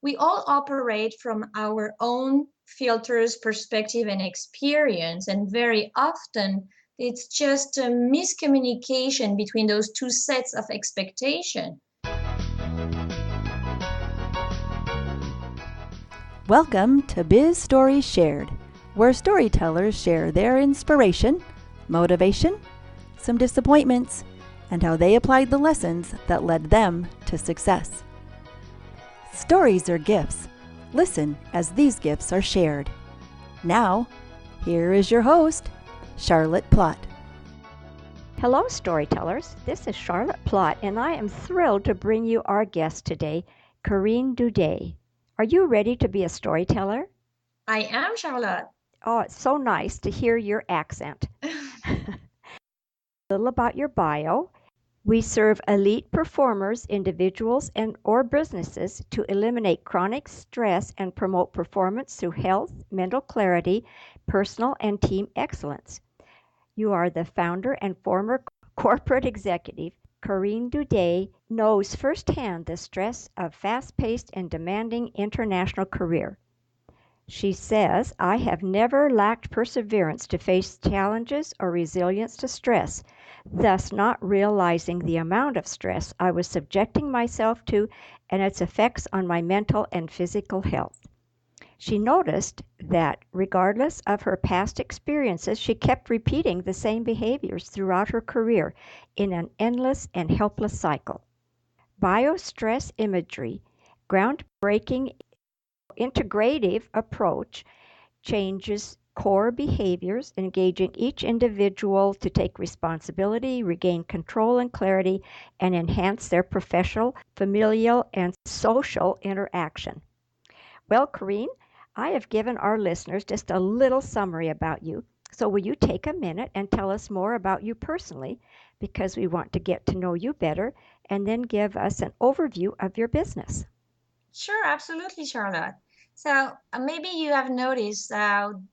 We all operate from our own filters, perspective, and experience. And very often, it's just a miscommunication between those two sets of expectation. Welcome to Biz Stories Shared, where storytellers share their inspiration, motivation, some disappointments, and how they applied the lessons that led them to success. Stories are gifts. Listen as these gifts are shared. Now, here is your host, Charlotte Plott. Hello, storytellers. This is Charlotte Plott, and I am thrilled to bring you our guest today, Carine Dieude. Are you ready to be a storyteller? I am, Charlotte. Oh, it's so nice to hear your accent. A little about your bio. We serve elite performers, individuals, or businesses to eliminate chronic stress and promote performance through health, mental clarity, personal and team excellence. You are the founder and former corporate executive. Carine Dieude knows firsthand the stress of fast-paced and demanding international career. She says, I have never lacked perseverance to face challenges or resilience to stress, thus not realizing the amount of stress I was subjecting myself to and its effects on my mental and physical health. She noticed that regardless of her past experiences, she kept repeating the same behaviors throughout her career in an endless and helpless cycle. Biostress imagery, groundbreaking integrative approach, changes core behaviors, engaging each individual to take responsibility, regain control and clarity, and enhance their professional, familial, and social interaction. Well, Carine, I have given our listeners just a little summary about you. So will you take a minute and tell us more about you personally, because we want to get to know you better, and then give us an overview of your business? Sure, absolutely, Charlotte. So maybe you have noticed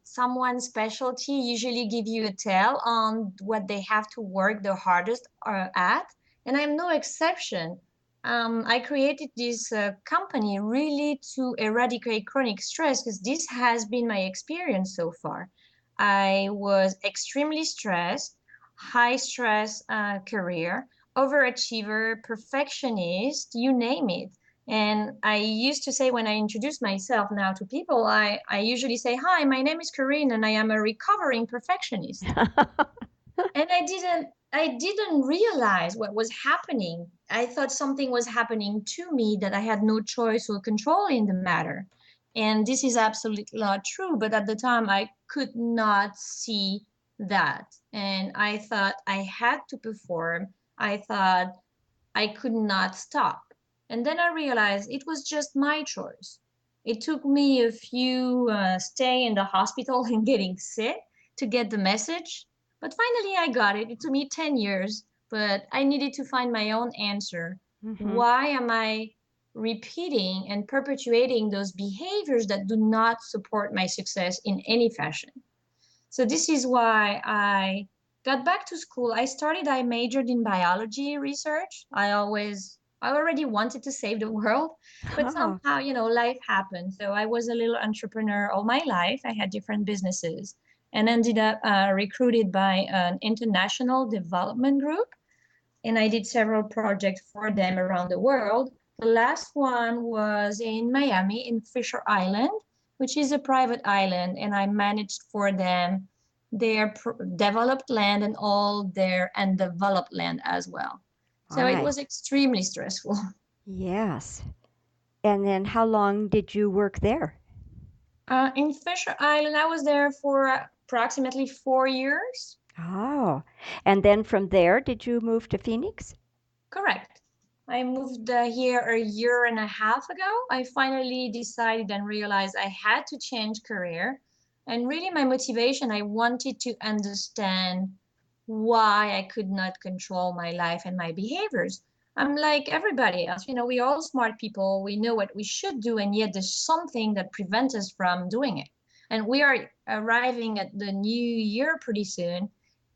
someone's specialty usually give you a tell on what they have to work the hardest at, and I'm no exception. I created this company really to eradicate chronic stress because this has been my experience so far. I was extremely stressed, high stress career, overachiever, perfectionist, you name it. And I used to say when I introduce myself now to people, I usually say, Hi, my name is Carine and I am a recovering perfectionist. And I didn't realize what was happening. I thought something was happening to me that I had no choice or control in the matter. And this is absolutely not true. But at the time I could not see that. And I thought I had to perform. I thought I could not stop. And then I realized it was just my choice. It took me a few stay in the hospital and getting sick to get the message. But finally I got it. It took me 10 years, but I needed to find my own answer. Mm-hmm. Why am I repeating and perpetuating those behaviors that do not support my success in any fashion? So this is why I got back to school. I majored in biology research. I already wanted to save the world, but Oh, somehow, life happened. So I was a little entrepreneur all my life. I had different businesses and ended up recruited by an international development group. And I did several projects for them around the world. The last one was in Miami, in Fisher Island, which is a private island, and I managed for them their developed land and all their undeveloped land as well. So it my. was extremely stressful. Yes. And then how long did you work there? In Fisher Island, I was there for approximately 4 years. Oh, and then from there, did you move to Phoenix? Correct. I moved here a year and a half ago. I finally decided and realized I had to change career. And really, my motivation, I wanted to understand why I could not control my life and my behaviors. I'm like everybody else. We're all smart people. We know what we should do, and yet there's something that prevents us from doing it. And we are arriving at the new year pretty soon.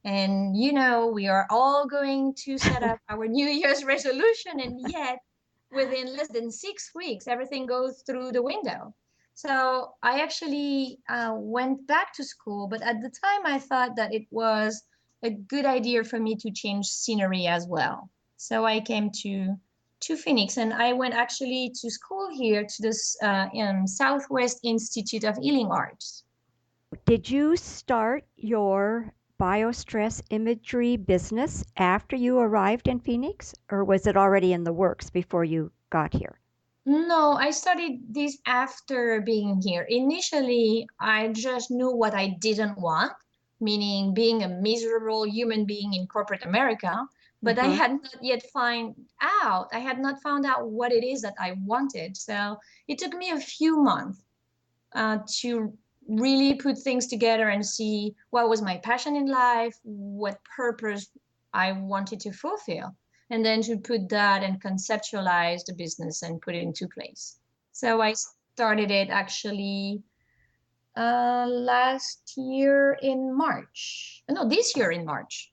And we are all going to set up our New Year's resolution, and yet within less than 6 weeks, everything goes through the window. So I actually went back to school, but at the time I thought that it was a good idea for me to change scenery as well. So I came to Phoenix, and I went actually to school here to this Southwest Institute of Healing Arts. Did you start your biostress imagery business after you arrived in Phoenix, or was it already in the works before you got here? No, I studied this after being here. Initially, I just knew what I didn't want, meaning being a miserable human being in corporate America, but I Mm-hmm. had not yet find out. I had not found out what it is that I wanted. So it took me a few months to really put things together and see what was my passion in life, what purpose I wanted to fulfill, and then to put that and conceptualize the business and put it into place. So I started it actually last year in March. No, this year in March.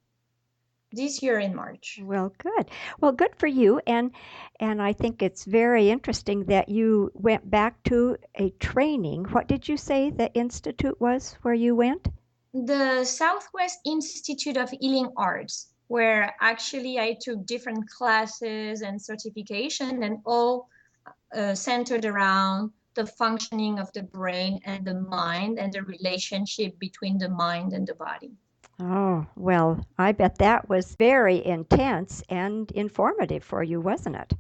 This year in March. Well, good. Well, good for you. And I think it's very interesting that you went back to a training. What did you say the institute was where you went? The Southwest Institute of Healing Arts, where actually I took different classes and certification, and all centered around the functioning of the brain and the mind and the relationship between the mind and the body. Oh, well, I bet that was very intense and informative for you, wasn't it?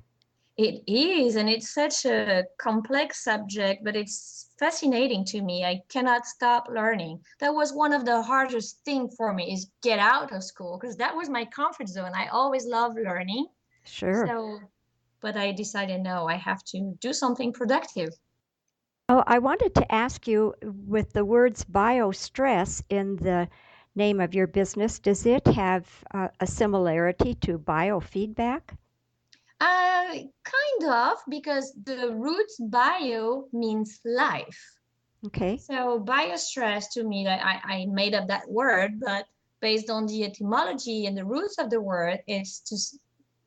It is, and it's such a complex subject, but it's fascinating to me. I cannot stop learning. That was one of the hardest thing for me is get out of school because that was my comfort zone. I always loved learning. Sure. So, but I decided no, I have to do something productive. Oh, I wanted to ask you with the words biostress in the name of your business, does it have a similarity to biofeedback? Kind of, because the roots bio means life. Okay, So biostress to me, I made up that word, but based on the etymology and the roots of the word, it's to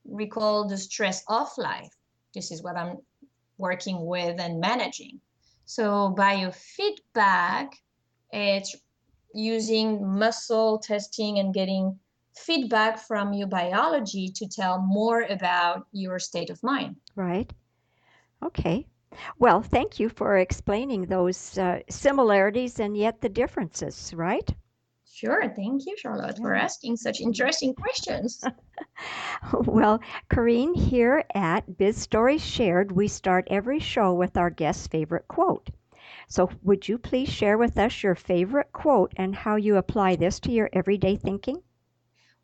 recall the stress of life. This is what I'm working with and managing. So biofeedback, it's using muscle testing and getting feedback from your biology to tell more about your state of mind. right. Okay. Well, thank you for explaining those similarities and yet the differences, right? Sure, thank you, Charlotte, for Yeah. asking such interesting questions. Well, Carine, here at Biz Stories Shared, we start every show with our guest's favorite quote. So, would you please share with us your favorite quote and how you apply this to your everyday thinking?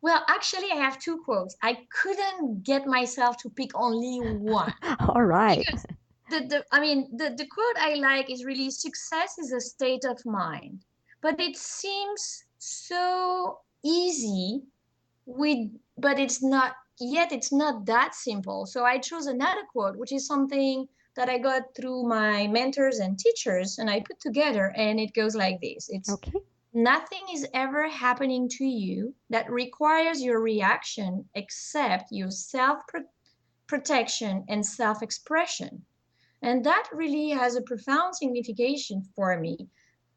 Well, actually, I have two quotes. I couldn't get myself to pick only one All right. because the quote I like is really success is a state of mind. But it seems so easy with but it's not yet it's not that simple. So I chose another quote, which is something that I got through my mentors and teachers and I put together and it goes like this. It's Okay. nothing is ever happening to you that requires your reaction except your self protection and self expression. And that really has a profound signification for me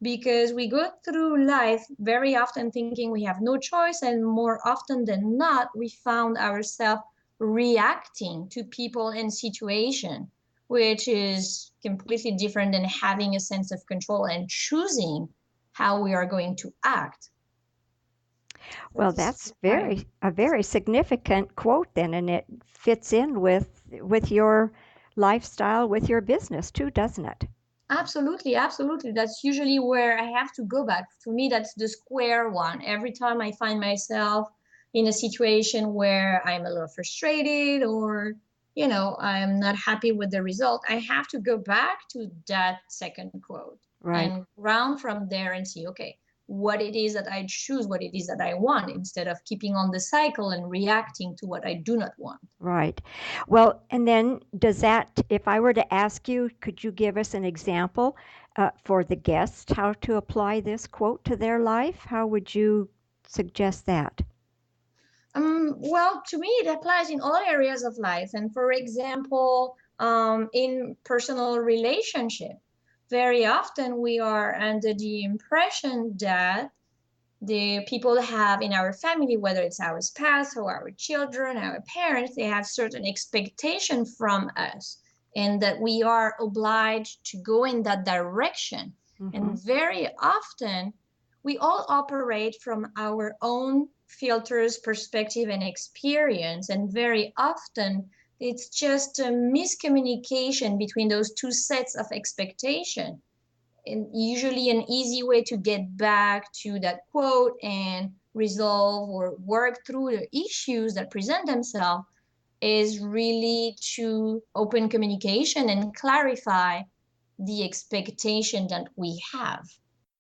because we go through life very often thinking we have no choice, and more often than not, we found ourselves reacting to people and situation, which is completely different than having a sense of control and choosing how we are going to act. So Well, this that's is why. a very significant quote then, and it fits in with your lifestyle, with your business too, doesn't it? Absolutely, absolutely. That's usually where I have to go back. For me, that's the square one. Every time I find myself in a situation where I'm a little frustrated or, I'm not happy with the result, I have to go back to that second quote Right. and round from there and see, okay, what it is that I choose, what it is that I want, instead of keeping on the cycle and reacting to what I do not want. Right. Well, and then does that, if I were to ask you, could you give us an example for the guests how to apply this quote to their life? How would you suggest that? Well, to me, it applies in all areas of life. And for example, in personal relationship, very often we are under the impression that the people have in our family, whether it's our spouse or our children, our parents, they have certain expectation from us, and that we are obliged to go in that direction. Mm-hmm. And very often, we all operate from our own filters, perspective, and experience. And very often, it's just a miscommunication between those two sets of expectation, and usually an easy way to get back to that quote and resolve or work through the issues that present themselves is really to open communication and clarify the expectation that we have.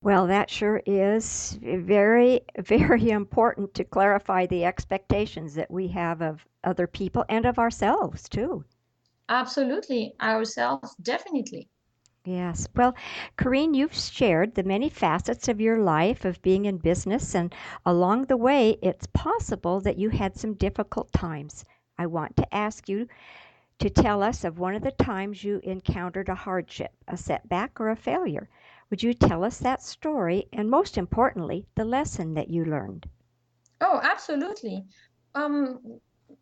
Well, that sure is very, very important to clarify the expectations that we have of other people and of ourselves, too. Absolutely, ourselves, definitely. Yes. Well, Carine, you've shared the many facets of your life of being in business, and along the way, it's possible that you had some difficult times. I want to ask you to tell us of one of the times you encountered a hardship, a setback, or a failure. Would you tell us that story and, most importantly, the lesson that you learned? Oh, absolutely.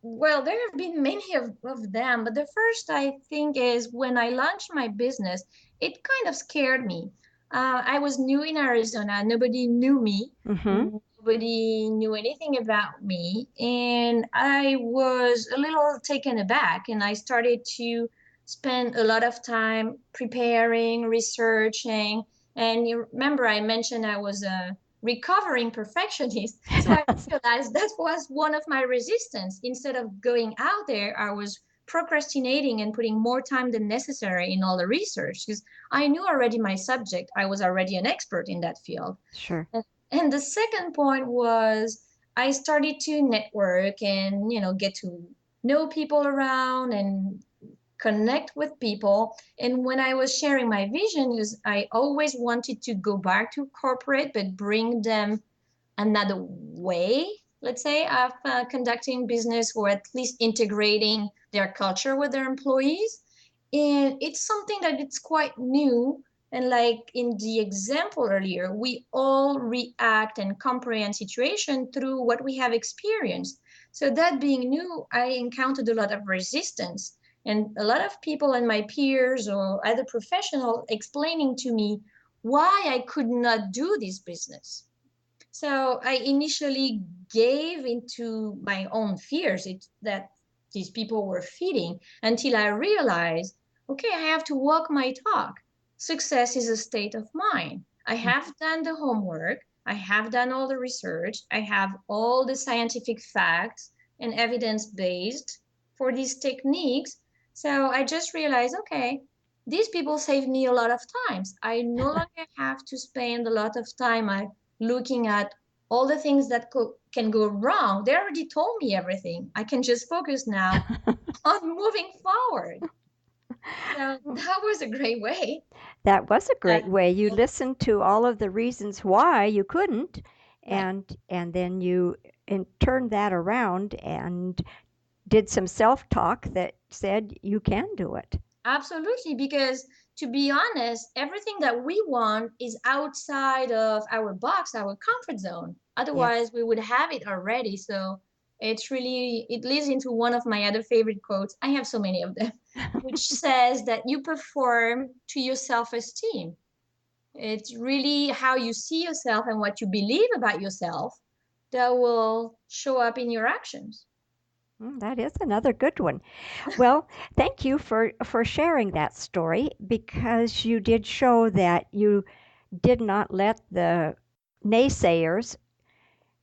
Well, there have been many of them, but the first I think is when I launched my business, it kind of scared me. I was new in Arizona, nobody knew me, Mm-hmm. nobody knew anything about me, and I was a little taken aback, and I started to spend a lot of time preparing, researching. And you remember I mentioned I was a recovering perfectionist. So I realized that was one of my resistance. Instead of going out there, I was procrastinating and putting more time than necessary in all the research because I knew already my subject. I was already an expert in that field. Sure. And the second point was I started to network and, get to know people around and connect with people. And when I was sharing my vision, is I always wanted to go back to corporate, but bring them another way, let's say, of conducting business, or at least integrating their culture with their employees. And it's something that it's quite new. And like in the example earlier, we all react and comprehend situation through what we have experienced. So that being new, I encountered a lot of resistance and a lot of people and my peers or other professionals explaining to me why I could not do this business. So I initially gave into my own fears that these people were feeding until I realized, okay, I have to walk my talk. Success is a state of mind. I have done the homework. I have done all the research. I have all the scientific facts and evidence based for these techniques. So I just realized, okay, these people saved me a lot of times. I no longer have to spend a lot of time looking at all the things that can go wrong. They already told me everything. I can just focus now on moving forward. So that was a great way. That was a great That way. You listened to all of the reasons why you couldn't, right. and then you turned that around and did some self-talk that said you can do it. Absolutely, because to be honest, everything that we want is outside of our box, our comfort zone. Yes. Otherwise, we would have it already. So it leads into one of my other favorite quotes. I have so many of them, which says that you perform to your self-esteem. It's really how you see yourself and what you believe about yourself that will show up in your actions. That is another good one. Well, thank you for sharing that story because you did show that you did not let the naysayers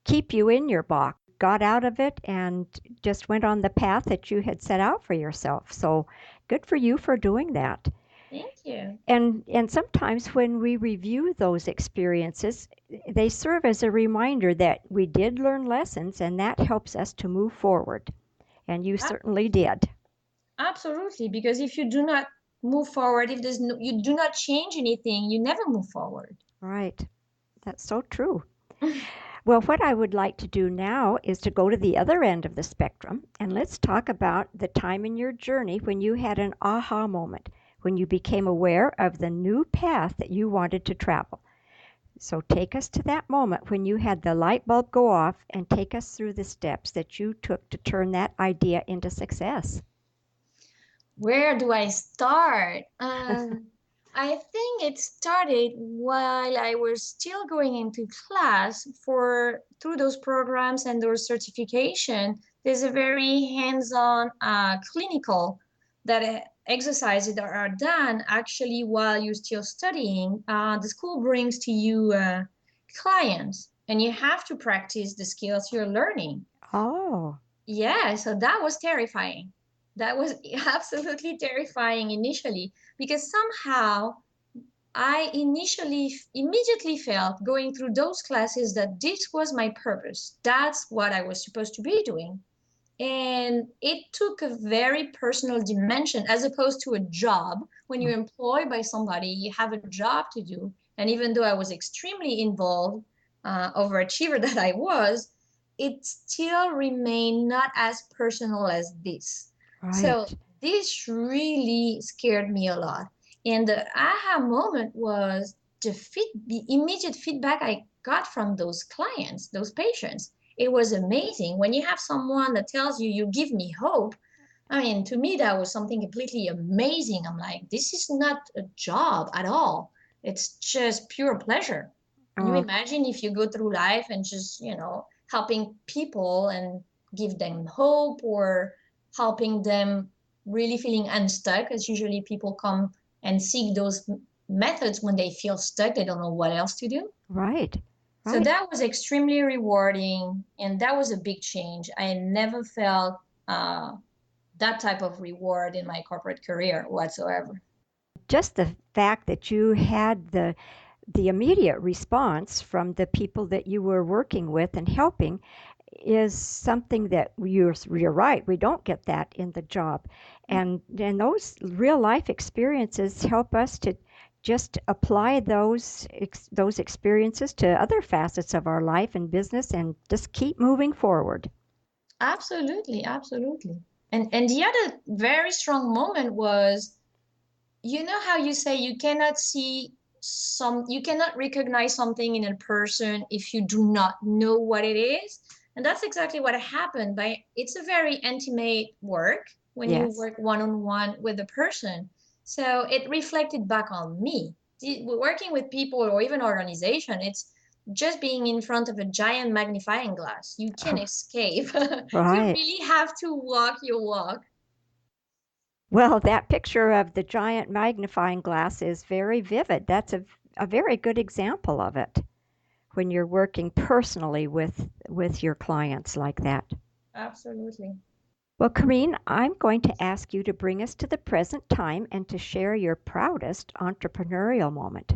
keep you in your box. Got out of it and just went on the path that you had set out for yourself. So good for you for doing that. Thank you. And sometimes when we review those experiences, they serve as a reminder that we did learn lessons and that helps us to move forward. And you certainly did. Absolutely, because if you do not move forward, if you do not change anything, you never move forward. Right. That's so true. Well, what I would like to do now is to go to the other end of the spectrum and let's talk about the time in your journey when you had an aha moment, when you became aware of the new path that you wanted to travel. So take us to that moment when you had the light bulb go off and take us through the steps that you took to turn that idea into success. Where do I start? I think it started while I was still going into class for through those programs and those certification. There's a very hands-on clinical that exercises that are done actually while you're still studying. The school brings to you clients, and you have to practice the skills you're learning. Oh, Yeah, so that was terrifying. That was absolutely terrifying initially because somehow I immediately felt going through those classes that this was my purpose. That's what I was supposed to be doing. And it took a very personal dimension as opposed to a job. When you're employed by somebody, you have a job to do. And even though I was extremely involved, overachiever that I was, it still remained not as personal as this. So right. this really scared me a lot. And the aha moment was the immediate feedback I got from those clients, those patients. It was amazing when you have someone that tells you, you give me hope. I mean, to me, that was something completely amazing. I'm like, this is not a job at all. It's just pure pleasure. Can you Oh, imagine if you go through life and just, helping people and give them hope or helping them really feeling unstuck, as usually people come and seek those methods when they feel stuck, they don't know what else to do. right, So right. that was extremely rewarding, and that was a big change. I never felt uh, that type of reward in my corporate career whatsoever. Just the fact that you had the immediate response from the people that you were working with and helping is something that you're right, we don't get that in the job. And those real life experiences help us to just apply those experiences to other facets of our life and business and just keep moving forward. Absolutely, absolutely. And the other very strong moment was, you know how you say you cannot recognize something in a person if you do not know what it is. And that's exactly what happened. But it's a very intimate work when you Yes. work one-on-one with a person. So it reflected back on me. Working with people or even organization, it's just being in front of a giant magnifying glass. You can escape. You Right. really have to walk your walk. Well, that picture of the giant magnifying glass is very vivid. That's a very good example of it when you're working personally with your clients like that. Absolutely. Well, Carine, I'm going to ask you to bring us to the present time and to share your proudest entrepreneurial moment.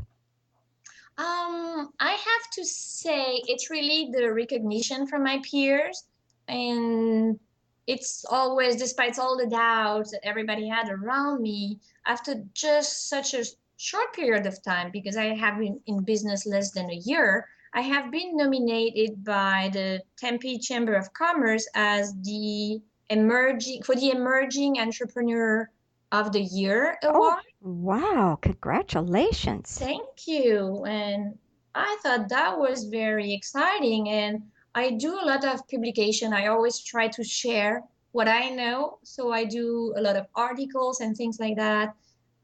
I have to say it's really the recognition from my peers, and it's always, despite all the doubts that everybody had around me, after just such a short period of time, because I have been in business less than a year, I have been nominated by the Tempe Chamber of Commerce as the emerging entrepreneur of the year Oh, award. wow, congratulations. Thank you. And I thought that was very exciting. And I do a lot of publication. I always try to share what I know. So I do a lot of articles and things like that.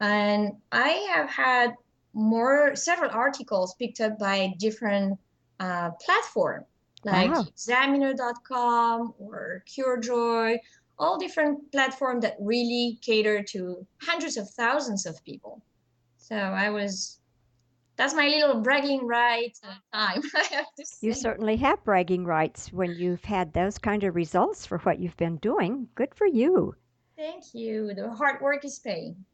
And I have had several articles picked up by different platforms like Wow. examiner.com or CureJoy, all different platforms that really cater to hundreds of thousands of people. So that's my little bragging right time, I have to You say. certainly have bragging rights when you've had those kind of results for what you've been doing. Good for you. Thank you. The hard work is paying.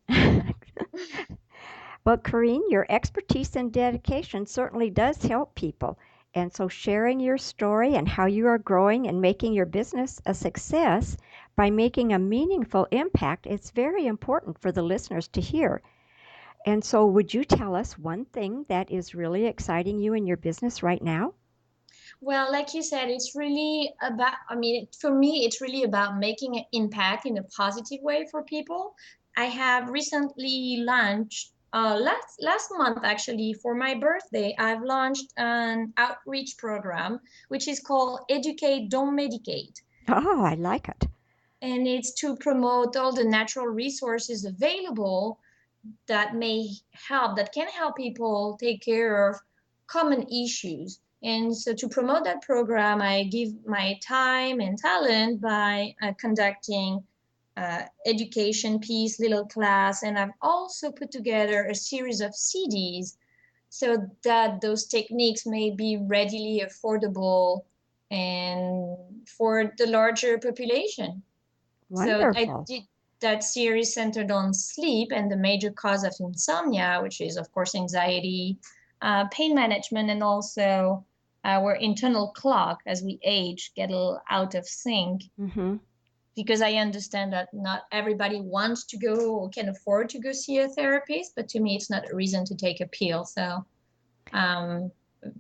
Well, Corrine, your expertise and dedication certainly does help people. And so sharing your story and how you are growing and making your business a success by making a meaningful impact, it's very important for the listeners to hear. And so would you tell us one thing that is really exciting you in your business right now? Well, like you said, it's really about, I mean, for me, it's really about making an impact in a positive way for people. I have recently launched, last month actually, for my birthday, I've launched an outreach program, which is called Educate, Don't Medicate. Oh, I like it. And it's to promote all the natural resources available that can help people take care of common issues. And so to promote that program, I give my time and talent by conducting education piece, little class, and I've also put together a series of CDs so that those techniques may be readily affordable and for the larger population. So I Wonderful. did that series centered on sleep and the major cause of insomnia, which is, of course, anxiety, pain management, and also our internal clock as we age get a little out of sync. Mm-hmm. Because I understand that not everybody wants to go or can afford to go see a therapist, but to me, it's not a reason to take a pill. So I'm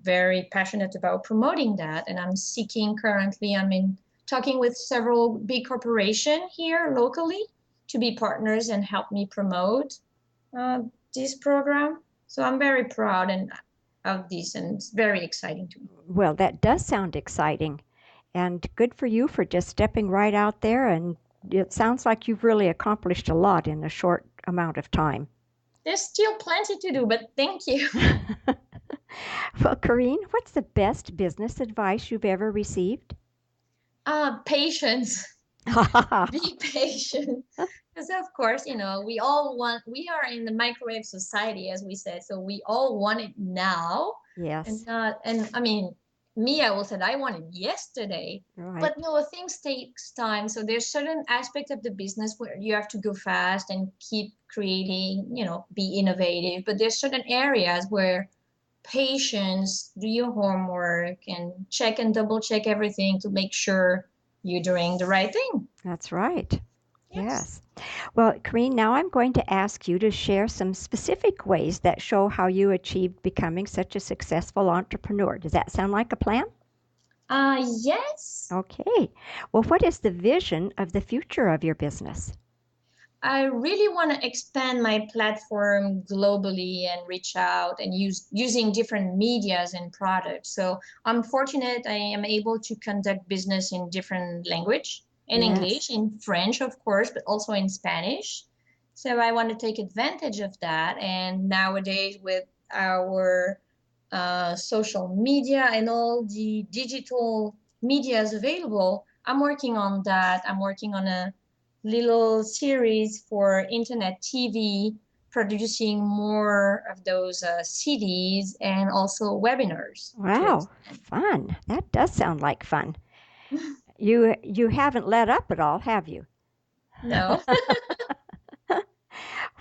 very passionate about promoting that, and I'm seeking currently. I'm in talking with several big corporations here locally to be partners and help me promote uh, this program. So I'm very proud and of this, and it's very exciting to me. Well, that does sound exciting. And good for you for just stepping right out there. And it sounds like you've really accomplished a lot in a short amount of time. There's still plenty to do, but thank you. Well, Carine, what's the best business advice you've ever received? Patience. Be patient. Because of course, we are in the microwave society, as we said, so we all want it now and Yes, not, and I mean, me, I will say I want it yesterday, right. but no, things takes time. So there's certain aspect of the business where you have to go fast and keep creating, be innovative, but there's certain areas where patience, do your homework and check and double check everything to make sure you're doing the right thing. That's right. Yes. Yes. Well, Carine, now I'm going to ask you to share some specific ways that show how you achieved becoming such a successful entrepreneur. Does that sound like a plan? Yes. Okay. Well, what is the vision of the future of your business? I really want to expand my platform globally and reach out and using different medias and products. So I'm fortunate I am able to conduct business in different language, in Yes. English, in French, of course, but also in Spanish. So I want to take advantage of that. And nowadays, with our social media and all the digital medias available, I'm working on that. I'm working on a little series for internet TV, producing more of those CDs and also webinars to Wow, extend. fun. That does sound like fun. You haven't let up at all, have you? No.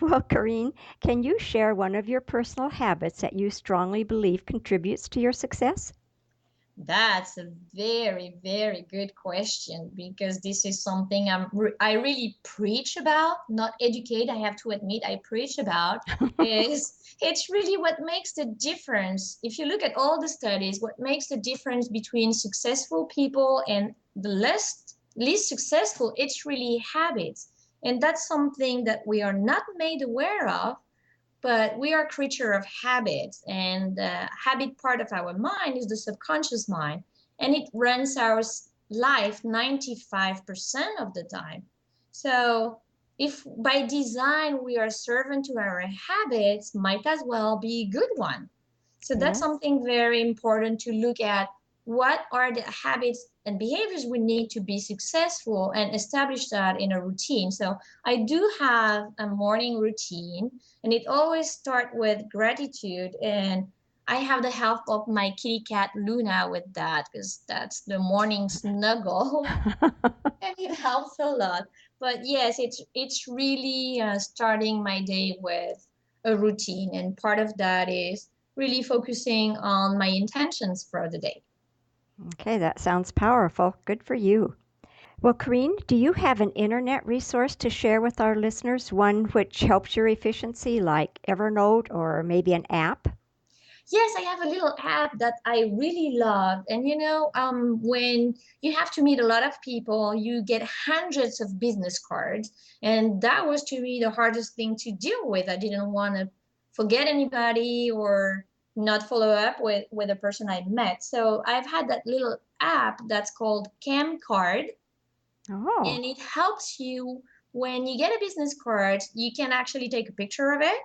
Well, Carine, can you share one of your personal habits that you strongly believe contributes to your success? That's a very, very good question because this is something I really preach about, not educate, I have to admit I preach about is it's really what makes the difference. If you look at all the studies, what makes the difference between successful people and the least successful, it's really habits. And that's something that we are not made aware of, but we are a creature of habits, and the habit part of our mind is the subconscious mind, and it runs our life 95% of the time. So if by design we are servant to our habits, might as well be a good one. So that's Yes. something very important to look at. What are the habits and behaviors we need to be successful and establish that in a routine? So I do have a morning routine, and it always starts with gratitude. And I have the help of my kitty cat Luna with that because that's the morning snuggle, and it helps a lot. But yes, it's really starting my day with a routine, and part of that is really focusing on my intentions for the day. Okay, that sounds powerful. Good for you. Well, Carine, do you have an internet resource to share with our listeners, one which helps your efficiency, like Evernote or maybe an app? Yes, I have a little app that I really love. And when you have to meet a lot of people, you get hundreds of business cards. And that was to me the hardest thing to deal with. I didn't want to forget anybody or not follow up with a person I met. So I've had that little app that's called Cam Card, Oh, and it helps you when you get a business card, you can actually take a picture of it.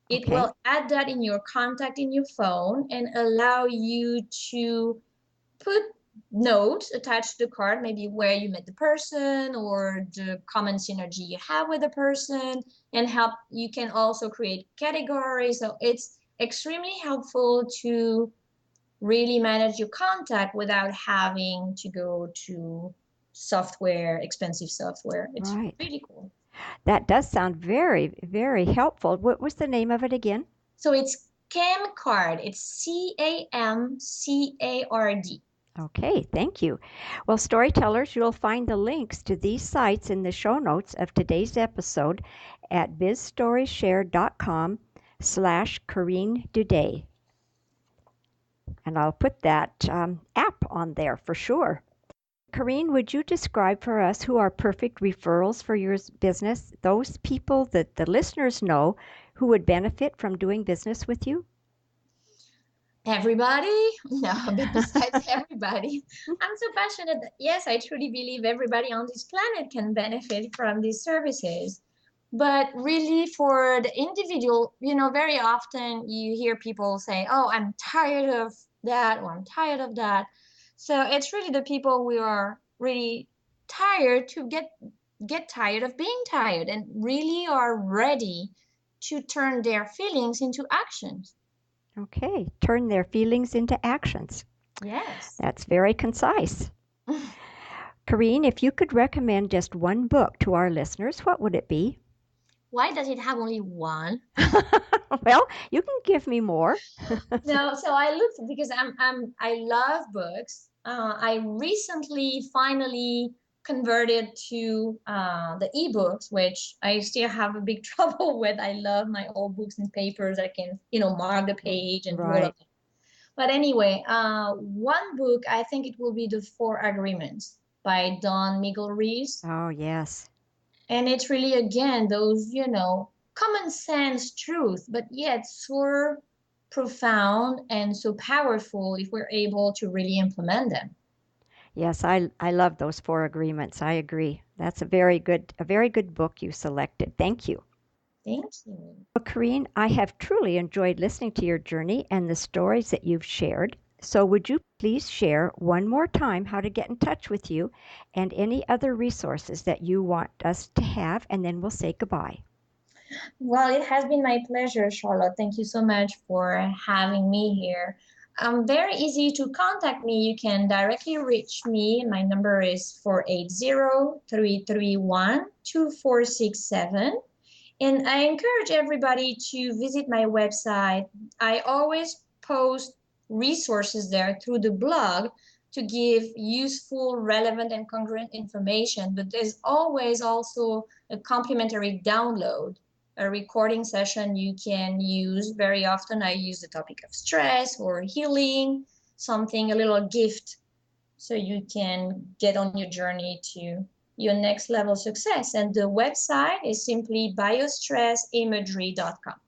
It okay. will add that in your contact in your phone and allow you to put notes attached to the card, maybe where you met the person or the common synergy you have with the person, and help. You can also create categories. So it's extremely helpful to really manage your contact without having to go to software, expensive software. It's Right. really cool. That does sound very, very helpful. What was the name of it again? So it's CamCard. It's CAMCARD. Okay, thank you. Well, storytellers, you'll find the links to these sites in the show notes of today's episode at bizstorieshared.com/Carine Dieude. And I'll put that app on there for sure. Carine, would you describe for us who are perfect referrals for your business? Those people that the listeners know who would benefit from doing business with you? Everybody? No, but besides everybody, I'm so passionate that yes, I truly believe everybody on this planet can benefit from these services. But really, for the individual, very often you hear people say, "Oh, I'm tired of that," or "I'm tired of that." So it's really the people we are really tired to get tired of being tired and really are ready to turn their feelings into actions. Okay, turn their feelings into actions. Yes. That's very concise. Carine, if you could recommend just one book to our listeners, what would it be? Why does it have only one? Well, you can give me more. No, so I looked because I love books. I recently finally converted to the ebooks, which I still have a big trouble with. I love my old books and papers. I can, mark the page and do all of Right. that. But anyway, one book I think it will be The Four Agreements by Don Miguel Ruiz. Oh, yes. And it's really, again, those, common sense truth, but yet so profound and so powerful if we're able to really implement them. Yes, I love those four agreements. I agree. That's a very good book you selected. Thank you. Thank you. Well, Carine, I have truly enjoyed listening to your journey and the stories that you've shared. So, would you please share one more time how to get in touch with you and any other resources that you want us to have, and then we'll say goodbye. Well, it has been my pleasure, Charlotte. Thank you so much for having me here. Very easy to contact me. You can directly reach me. My number is 480-331-2467. And I encourage everybody to visit my website. I always post resources there through the blog to give useful, relevant, and congruent information. But there's always also a complimentary download, a recording session you can use. Very often, I use the topic of stress or healing, something, a little gift, so you can get on your journey to your next level success. And the website is simply biostressimagery.com.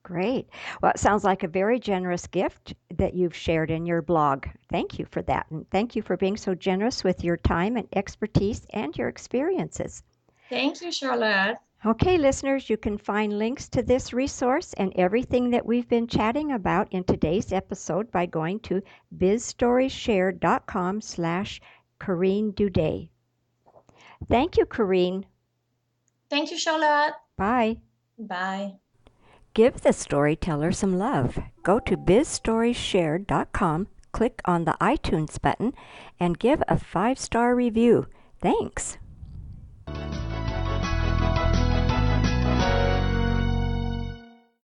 Great. Well, it sounds like a very generous gift that you've shared in your blog. Thank you for that. And thank you for being so generous with your time and expertise and your experiences. Thank you, Charlotte. Okay, listeners, you can find links to this resource and everything that we've been chatting about in today's episode by going to bizstorieshared.com/Carine Dieude. Thank you, Carine. Thank you, Charlotte. Bye. Bye. Give the storyteller some love. Go to bizstorieshared.com, click on the iTunes button, and give a 5-star review. Thanks.